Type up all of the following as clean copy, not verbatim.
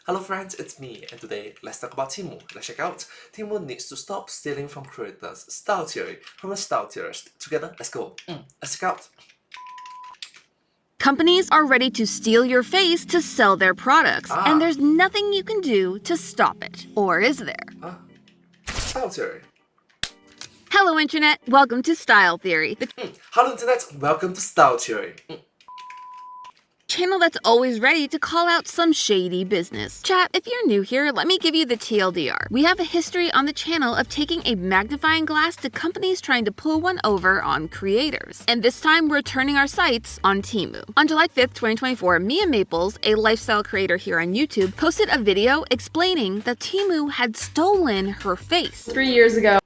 Hello friends, it's me, and today let's talk about Temu. Let's check out. Temu needs to stop stealing from creators. Style theory from a style theorist. Together, let's go. Let's check out. Companies are ready to steal your face to sell their products, and there's nothing you can do to stop it. Or is there? Style theory. Hello Internet, welcome to Style Theory, the Hello Internet, welcome to Style Theory. channel that's always ready to call out some shady business. Chat, if you're new here, let me give you the TLDR. We have a history on the channel of taking a magnifying glass to companies trying to pull one over on creators. And this time we're turning our sights on Temu. On July 5th, 2024, Mia Maples, a lifestyle creator here on YouTube, posted a video explaining that Temu had stolen her face. 3 years ago,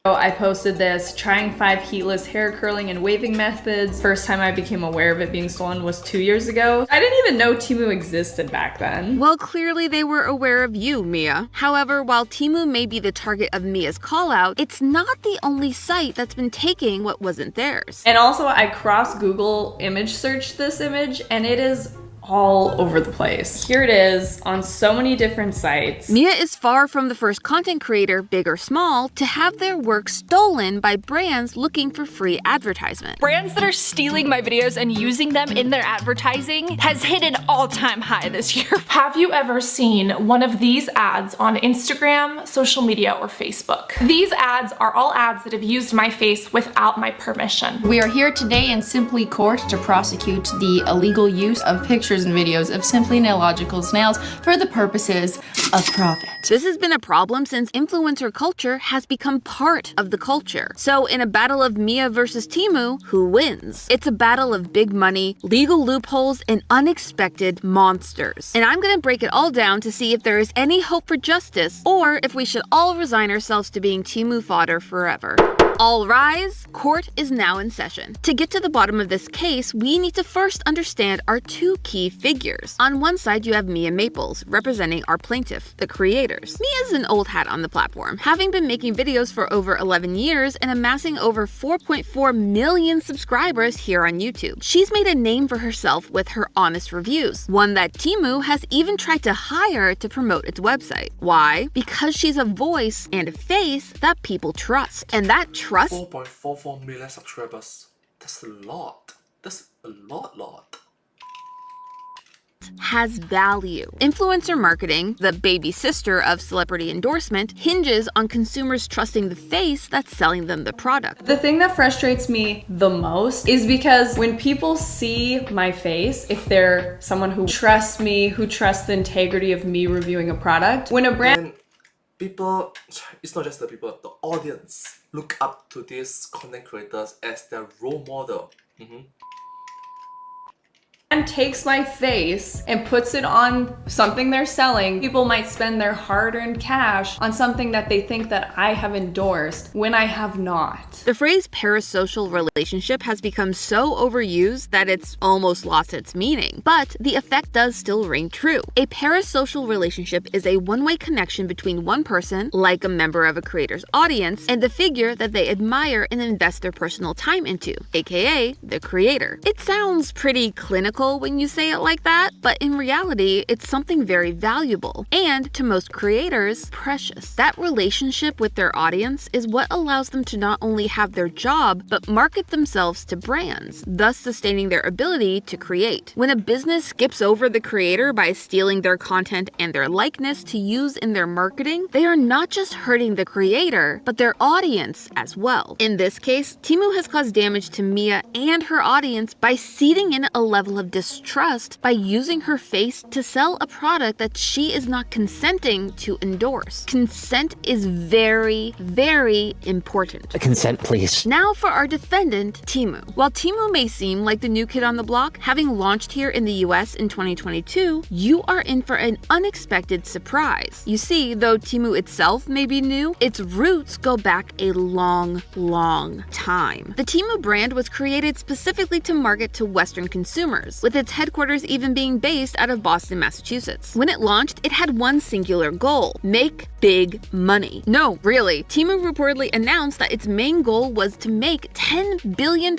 I posted this, trying 5 heatless hair curling and waving methods. First time I became aware of it being stolen was 2 years ago. I didn't even know Temu existed back then. Well, clearly they were aware of you, Mia. However, while Temu may be the target of Mia's call-out, it's not the only site that's been taking what wasn't theirs. And also, I cross-Google image searched this image, and it is all over the place. Here it is on so many different sites. Mia is far from the first content creator, big or small, to have their work stolen by brands looking for free advertisement. Brands that are stealing my videos and using them in their advertising has hit an all-time high this year. Have you ever seen one of these ads on Instagram, social media, or Facebook? These ads are all ads that have used my face without my permission. We are here today in Simply Court to prosecute the illegal use of pictures and videos of simply illogical snails for the purposes of profit. This has been a problem since influencer culture has become part of the culture. So in a battle of Mia versus Temu, who wins? It's a battle of big money, legal loopholes, and unexpected monsters. And I'm gonna break it all down to see if there is any hope for justice, or if we should all resign ourselves to being Temu fodder forever. All rise, court is now in session. To get to the bottom of this case, we need to first understand our two key figures. On one side, you have Mia Maples, representing our plaintiff, the creators. Mia is an old hat on the platform, having been making videos for over 11 years and amassing over 4.4 million subscribers here on YouTube. She's made a name for herself with her honest reviews, one that Temu has even tried to hire to promote its website. Why? Because she's a voice and a face that people trust. And that trust 4.44 million subscribers. That's a lot. That's a lot. has value. Influencer marketing, the baby sister of celebrity endorsement, hinges on consumers trusting the face that's selling them the product. The thing that frustrates me the most is because when people see my face, if they're someone who trusts me, who trusts the integrity of me reviewing a product, when a brand And people, it's not just the people, the audience look up to these content creators as their role model. and takes my face and puts it on something they're selling, people might spend their hard-earned cash on something that they think that I have endorsed when I have not. The phrase parasocial relationship has become so overused that it's almost lost its meaning, but the effect does still ring true. A parasocial relationship is a one-way connection between one person, like a member of a creator's audience, and the figure that they admire and invest their personal time into, aka the creator. It sounds pretty clinical when you say it like that, but in reality, it's something very valuable and, to most creators, precious. That relationship with their audience is what allows them to not only have their job, but market themselves to brands, thus sustaining their ability to create. When a business skips over the creator by stealing their content and their likeness to use in their marketing, they are not just hurting the creator, but their audience as well. In this case, Temu has caused damage to Mia and her audience by seeding in a level of distrust by using her face to sell a product that she is not consenting to endorse. Consent is very, very important. Consent, please. Now for our defendant, Temu. While Temu may seem like the new kid on the block, having launched here in the US in 2022, you are in for an unexpected surprise. You see, though Temu itself may be new, its roots go back a long, long time. The Temu brand was created specifically to market to Western consumers, with with its headquarters even being based out of Boston, Massachusetts. When it launched, it had one singular goal: make big money. No, really. Temu reportedly announced that its main goal was to make $10 billion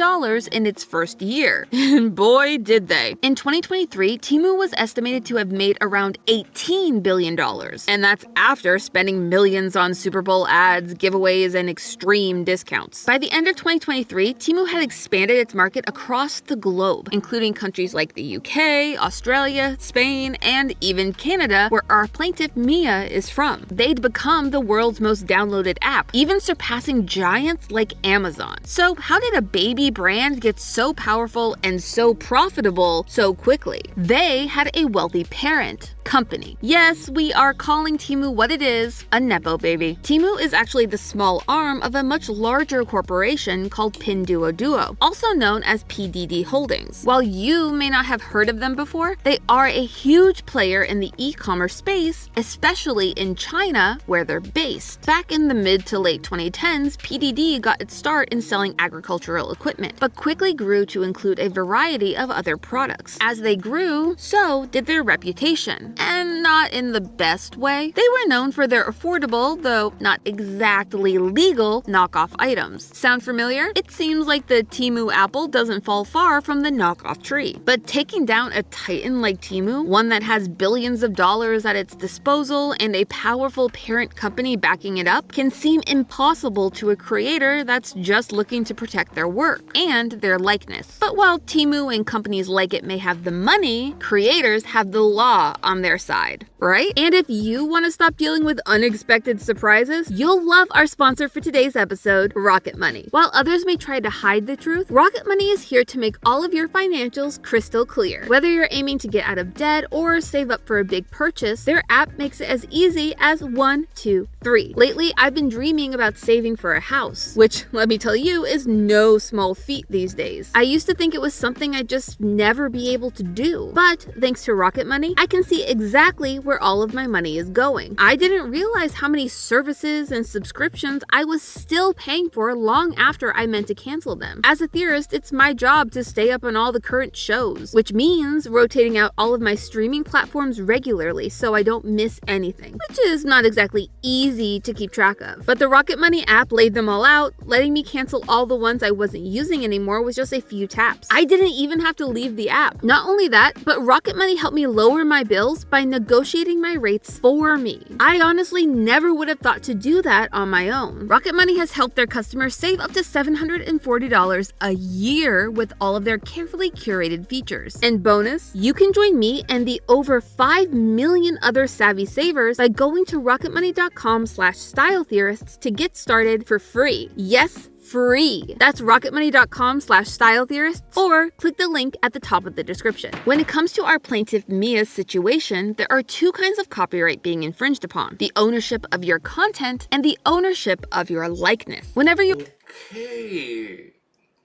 in its first year. And boy, did they. In 2023, Temu was estimated to have made around $18 billion. And that's after spending millions on Super Bowl ads, giveaways, and extreme discounts. By the end of 2023, Temu had expanded its market across the globe, including countries like the UK, Australia, Spain, and even Canada, where our plaintiff Mia is from. They'd become the world's most downloaded app, even surpassing giants like Amazon. So how did a baby brand get so powerful and so profitable so quickly? They had a wealthy parent company. Yes, we are calling Temu what it is, a nepo baby. Temu is actually the small arm of a much larger corporation called Pinduoduo, also known as PDD Holdings. While you may not have heard of them before, they are a huge player in the e-commerce space, especially in China, where they're based. Back in the mid to late 2010s, PDD got its start in selling agricultural equipment, but quickly grew to include a variety of other products. As they grew, so did their reputation. And not in the best way. They were known for their affordable, though not exactly legal, knockoff items. Sound familiar? It seems like the Temu apple doesn't fall far from the knockoff tree. But taking down a titan like Temu, one that has billions of dollars at its disposal and a powerful parent company backing it up, can seem impossible to a creator that's just looking to protect their work and their likeness. But while Temu and companies like it may have the money, creators have the law on their side, right? And if you want to stop dealing with unexpected surprises, you'll love our sponsor for today's episode, Rocket Money. While others may try to hide the truth, Rocket Money is here to make all of your financials crystal clear. Whether you're aiming to get out of debt or save up for a big purchase, their app makes it as easy as 1, 2, 3. Lately, I've been dreaming about saving for a house, which, let me tell you, is no small feat these days. I used to think it was something I'd just never be able to do, but thanks to Rocket Money, I can see exactly where all of my money is going. I didn't realize how many services and subscriptions I was still paying for long after I meant to cancel them. As a theorist, it's my job to stay up on all the current shows, which means rotating out all of my streaming platforms regularly so I don't miss anything, which is not exactly easy to keep track of. But the Rocket Money app laid them all out, letting me cancel all the ones I wasn't using anymore with just a few taps. I didn't even have to leave the app. Not only that, but Rocket Money helped me lower my bills by negotiating my rates for me. I honestly never would have thought to do that on my own. Rocket Money has helped their customers save up to $740 a year with all of their carefully curated features. And bonus, you can join me and the over 5 million other savvy savers by going to rocketmoney.com/styletheorists to get started for free. Yes, free. That's rocketmoney.com/styletheorists, or click the link at the top of the description. When it comes to our plaintiff Mia's situation, there are two kinds of copyright being infringed upon: the ownership of your content and the ownership of your likeness. Whenever you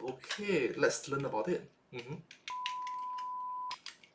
Okay, let's learn about it.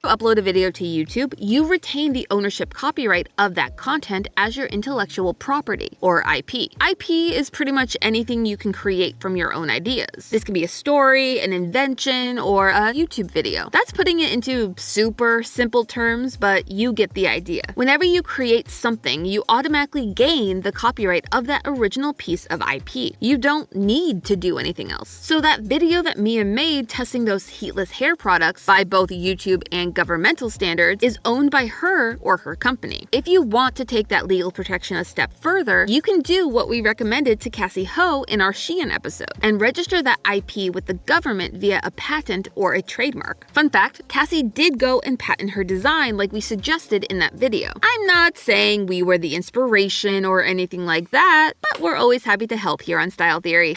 upload a video to YouTube, you retain the ownership copyright of that content as your intellectual property, or IP. IP is pretty much anything you can create from your own ideas. This can be a story, an invention, or a YouTube video. That's putting it into super simple terms, but you get the idea. Whenever you create something, you automatically gain the copyright of that original piece of IP. You don't need to do anything else. So that video that Mia made testing those heatless hair products by both YouTube and governmental standards is owned by her or her company. If you want to take that legal protection a step further, you can do what we recommended to Cassie Ho in our Shein episode and register that IP with the government via a patent or a trademark. Fun fact, Cassie did go and patent her design like we suggested in that video. I'm not saying we were the inspiration or anything like that, but we're always happy to help here on Style Theory.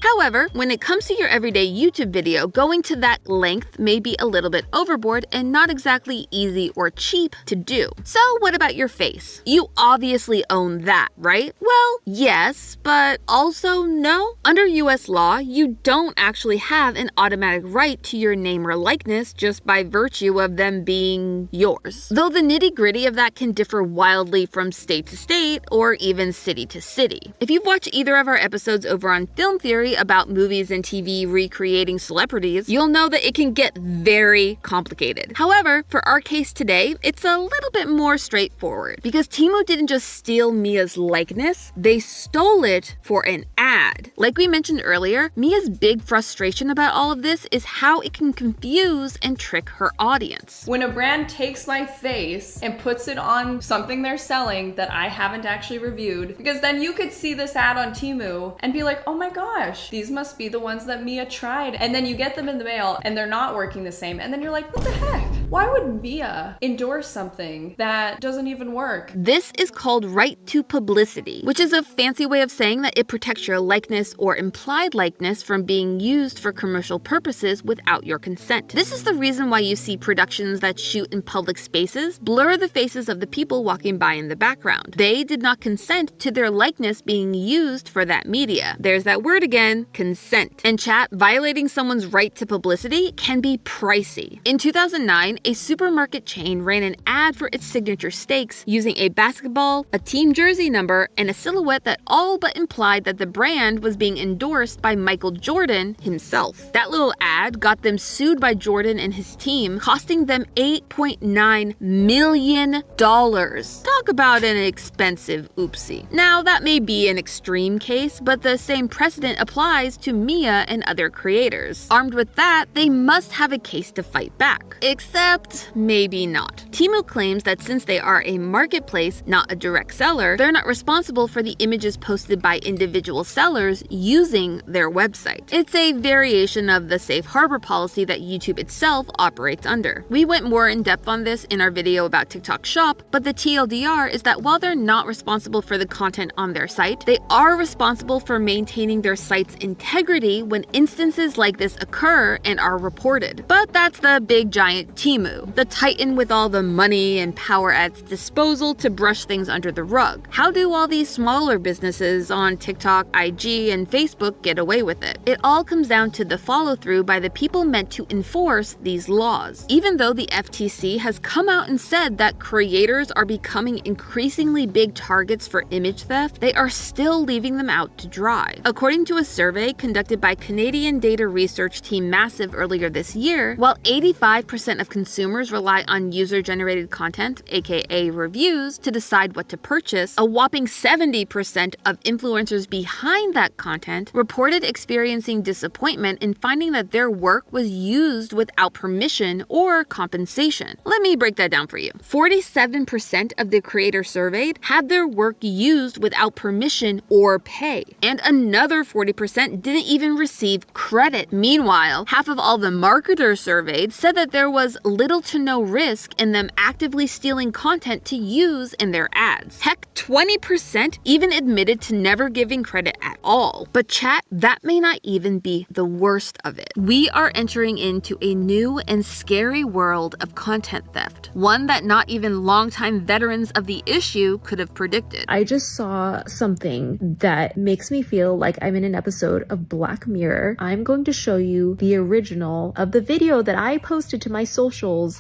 However, when it comes to your everyday YouTube video, going to that length may be a little bit overboard and not exactly easy or cheap to do. So what about your face? You obviously own that, right? Well, yes, but also no. Under US law, you don't actually have an automatic right to your name or likeness just by virtue of them being yours. Though the nitty-gritty of that can differ wildly from state to state or even city to city. If you've watched either of our episodes over on Film Theory worry about movies and TV recreating celebrities, you'll know that it can get very complicated. However, for our case today, it's a little bit more straightforward because Temu didn't just steal Mia's likeness, they stole it for an ad. Like we mentioned earlier, Mia's big frustration about all of this is how it can confuse and trick her audience. When a brand takes my face and puts it on something they're selling that I haven't actually reviewed, because then you could see this ad on Temu and be like, oh my gosh, these must be the ones that Mia tried. And then you get them in the mail and they're not working the same. And then you're like, what the heck? Why would Mia endorse something that doesn't even work? This is called right to publicity, which is a fancy way of saying that it protects your likeness or implied likeness from being used for commercial purposes without your consent. This is the reason why you see productions that shoot in public spaces blur the faces of the people walking by in the background. They did not consent to their likeness being used for that media. There's that word again, consent. And chat, violating someone's right to publicity can be pricey. In 2009, a supermarket chain ran an ad for its signature steaks using a basketball, a team jersey number, and a silhouette that all but implied that the brand was being endorsed by Michael Jordan himself. That little ad got them sued by Jordan and his team, costing them $8.9 million. Talk about an expensive oopsie. Now, that may be an extreme case, but the same precedent applies to Mia and other creators. Armed with that, they must have a case to fight back. Except, maybe not. Temu claims that since they are a marketplace, not a direct seller, they're not responsible for the images posted by individual sellers using their website. It's a variation of the safe harbor policy that YouTube itself operates under. We went more in depth on this in our video about TikTok Shop, but the TLDR is that while they're not responsible for the content on their site, they are responsible for maintaining their site's integrity when instances like this occur and are reported. But that's the big giant Temu, the titan with all the money and power at its disposal to brush things under the rug. How do all these smaller businesses on TikTok, IG, and Facebook get away with it? It all comes down to the follow-through by the people meant to enforce these laws. Even though the FTC has come out and said that creators are becoming increasingly big targets for image theft, they are still leaving them out to dry. According to a survey conducted by Canadian data research team Massive earlier this year, while 85% of consumers rely on user-generated content, aka reviews, to decide what to purchase, a whopping 70% of influencers behind that content reported experiencing disappointment in finding that their work was used without permission or compensation. Let me break that down for you. 47% of the creators surveyed had their work used without permission or pay, and another 40% didn't even receive credit. Meanwhile, half of all the marketers surveyed said that there was little to no risk in them actively stealing content to use in their ads. Heck, 20% even admitted to never giving credit at all. But chat, that may not even be the worst of it. We are entering into a new and scary world of content theft, one that not even longtime veterans of the issue could have predicted. I just saw something that makes me feel like I'm in an episode of Black Mirror. I'm going to show you the original of the video that I posted to my socials.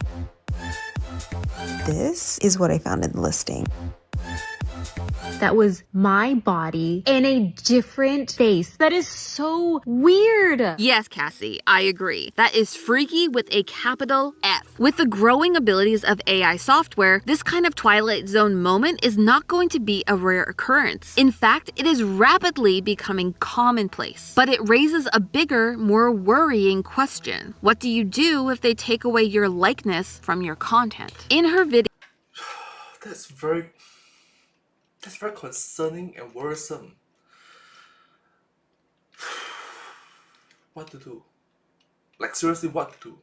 This is what I found in the listing. That was my body in a different face. That is so weird. Yes, Cassie, I agree. That is freaky with a capital F. With the growing abilities of AI software, this kind of Twilight Zone moment is not going to be a rare occurrence. In fact, it is rapidly becoming commonplace. But it raises a bigger, more worrying question. What do you do if they take away your likeness from your content? In her video, That's very concerning and worrisome. What to do? Like, seriously, what to do?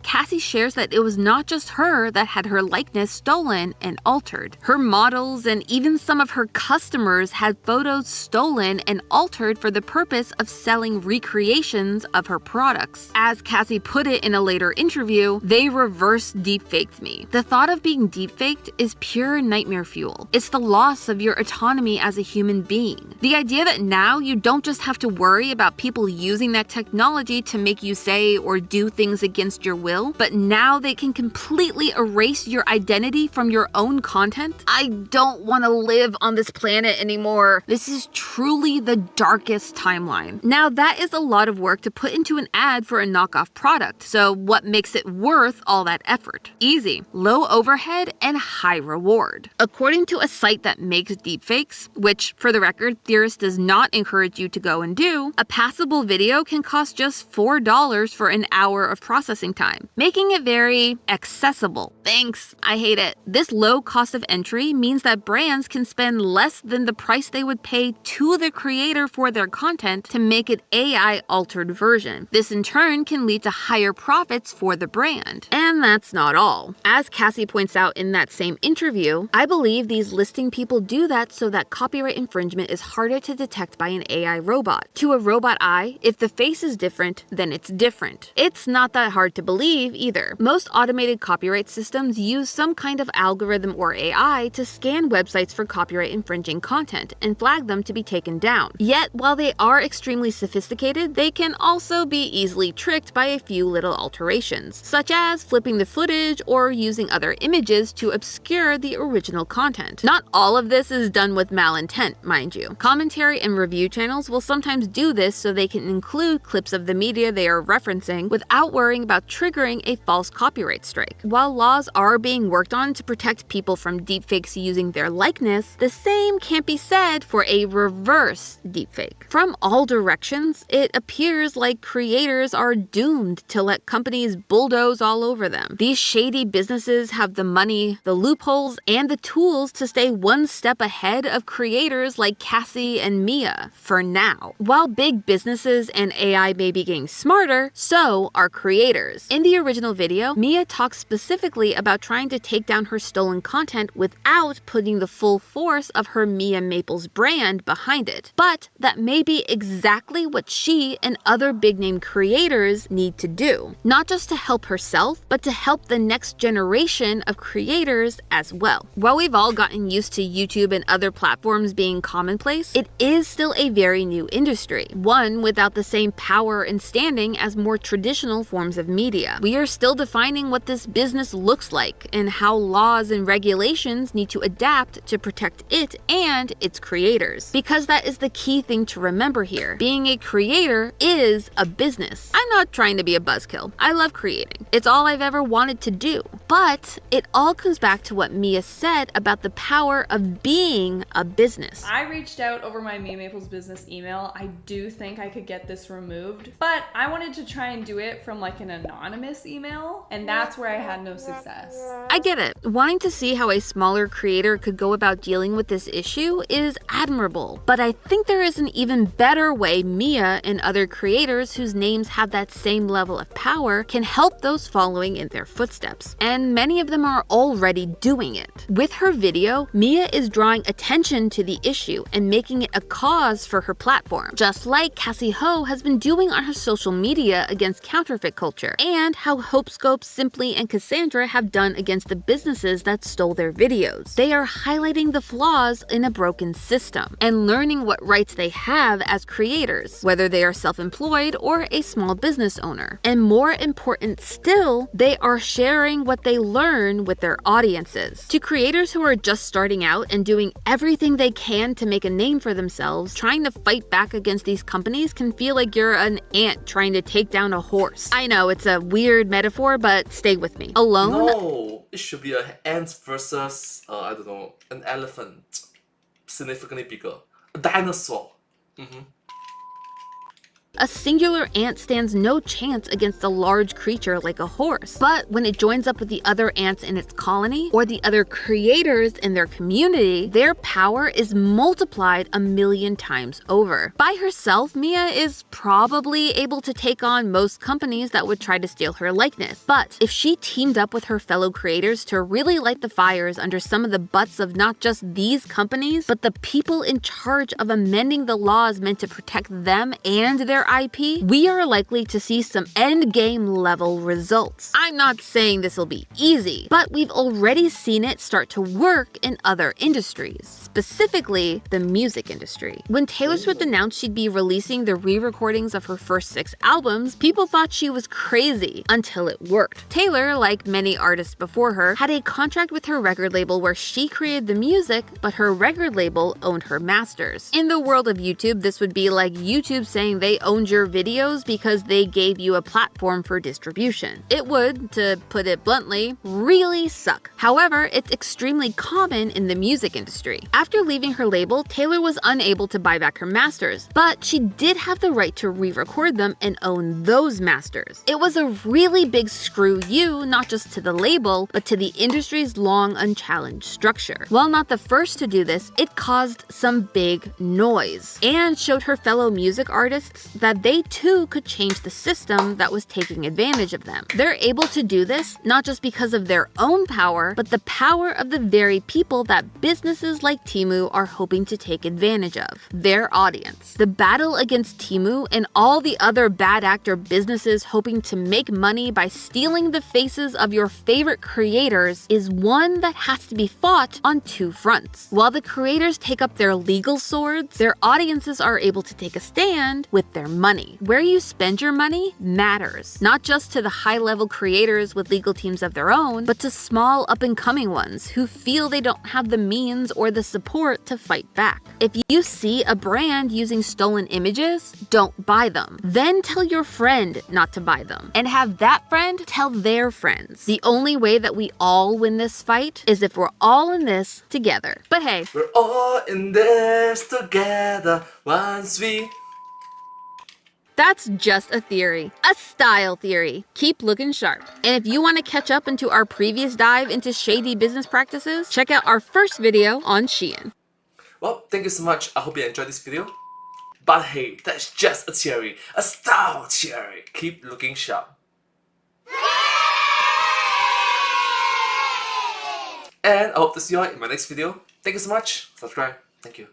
Cassie shares that it was not just her that had her likeness stolen and altered. Her models and even some of her customers had photos stolen and altered for the purpose of selling recreations of her products. As Cassie put it in a later interview, they reverse deepfaked me. The thought of being deepfaked is pure nightmare fuel. It's the loss of your autonomy as a human being. The idea that now you don't just have to worry about people using that technology to make you say or do things against against your will, but now they can completely erase your identity from your own content? I don't want to live on this planet anymore. This is truly the darkest timeline. Now, that is a lot of work to put into an ad for a knockoff product, so what makes it worth all that effort? Easy, low overhead, and high reward. According to a site that makes deepfakes, which, for the record, Theorist does not encourage you to go and do, a passable video can cost just $4 for an hour of processing time, making it very accessible. Thanks, I hate it. This low cost of entry means that brands can spend less than the price they would pay to the creator for their content to make an AI-altered version. This in turn can lead to higher profits for the brand. And that's not all. As Cassie points out in that same interview, I believe these listing people do that so that copyright infringement is harder to detect by an AI robot. To a robot eye, if the face is different, then it's different. It's not that hard to believe either. Most automated copyright systems use some kind of algorithm or AI to scan websites for copyright infringing content and flag them to be taken down. Yet, while they are extremely sophisticated, they can also be easily tricked by a few little alterations, such as flipping the footage or using other images to obscure the original content. Not all of this is done with malintent, mind you. Commentary and review channels will sometimes do this so they can include clips of the media they are referencing without worrying about triggering a false copyright strike. While laws are being worked on to protect people from deepfakes using their likeness, the same can't be said for a reverse deepfake. From all directions, it appears like creators are doomed to let companies bulldoze all over them. These shady businesses have the money, the loopholes, and the tools to stay one step ahead of creators like Cassie and Mia, for now. While big businesses and AI may be getting smarter, so are creators. In the original video, Mia talks specifically about trying to take down her stolen content without putting the full force of her Mia Maples brand behind it. But that may be exactly what she and other big-name creators need to do. Not just to help herself, but to help the next generation of creators as well. While we've all gotten used to YouTube and other platforms being commonplace, it is still a very new industry, one without the same power and standing as more traditional forms of media. We are still defining what this business looks like and how laws and regulations need to adapt to protect it and its creators. Because that is the key thing to remember here. Being a creator is a business. I'm not trying to be a buzzkill. I love creating. It's all I've ever wanted to do. But it all comes back to what Mia said about the power of being a business. I reached out over my Mia Maples business email. I do think I could get this removed, but I wanted to try and do it from like an anonymous email, and that's where I had no success. I get it. Wanting to see how a smaller creator could go about dealing with this issue is admirable, but I think there is an even better way Mia and other creators whose names have that same level of power can help those following in their footsteps, and many of them are already doing it. With her video, Mia is drawing attention to the issue and making it a cause for her platform, just like Cassie Ho has been doing on her social media against counterfeit culture, and how Hopescope, Simply, and Cassandra have done against the businesses that stole their videos. They are highlighting the flaws in a broken system and learning what rights they have as creators, whether they are self-employed or a small business owner. And more important still, they are sharing what they learn with their audiences. To creators who are just starting out and doing everything they can to make a name for themselves, trying to fight back against these companies can feel like you're an ant trying to take down a horse. I know it's a weird metaphor, but stay with me. Alone? No, it should be an ant versus, I don't know, an elephant. Significantly bigger. A dinosaur. A singular ant stands no chance against a large creature like a horse. But when it joins up with the other ants in its colony, or the other creators in their community, their power is multiplied 1,000,000 times over. By herself, Mia is probably able to take on most companies that would try to steal her likeness. But if she teamed up with her fellow creators to really light the fires under some of the butts of not just these companies, but the people in charge of amending the laws meant to protect them and their their IP, we are likely to see some endgame level results. I'm not saying this will be easy, but we've already seen it start to work in other industries, specifically the music industry. When Taylor Swift announced she'd be releasing the re-recordings of her first 6 albums, people thought she was crazy until it worked. Taylor, like many artists before her, had a contract with her record label where she created the music, but her record label owned her masters. In the world of YouTube, this would be like YouTube saying they owned your videos because they gave you a platform for distribution. It would, to put it bluntly, really suck. However, it's extremely common in the music industry. After leaving her label, Taylor was unable to buy back her masters, but she did have the right to re-record them and own those masters. It was a really big screw you, not just to the label, but to the industry's long unchallenged structure. While not the first to do this, it caused some big noise and showed her fellow music artists that they too could change the system that was taking advantage of them. They're able to do this not just because of their own power, but the power of the very people that businesses like Temu are hoping to take advantage of, their audience. The battle against Temu and all the other bad actor businesses hoping to make money by stealing the faces of your favorite creators is one that has to be fought on 2 fronts. While the creators take up their legal swords, their audiences are able to take a stand with their money. Where you spend your money matters, not just to the high-level creators with legal teams of their own, but to small up-and-coming ones who feel they don't have the means or the support to fight back. If you see a brand using stolen images, don't buy them. Then tell your friend not to buy them, and have that friend tell their friends. The only way that we all win this fight is if we're all in this together. But hey, We're all in this together once we... that's just a theory, a style theory. Keep looking sharp. And if you want to catch up into our previous dive into shady business practices, check out our first video on Shein. Well, thank you so much. I hope you enjoyed this video. But hey, that's just a theory, a style theory. Keep looking sharp. And I hope to see you all in my next video. Thank you so much. Subscribe. Thank you.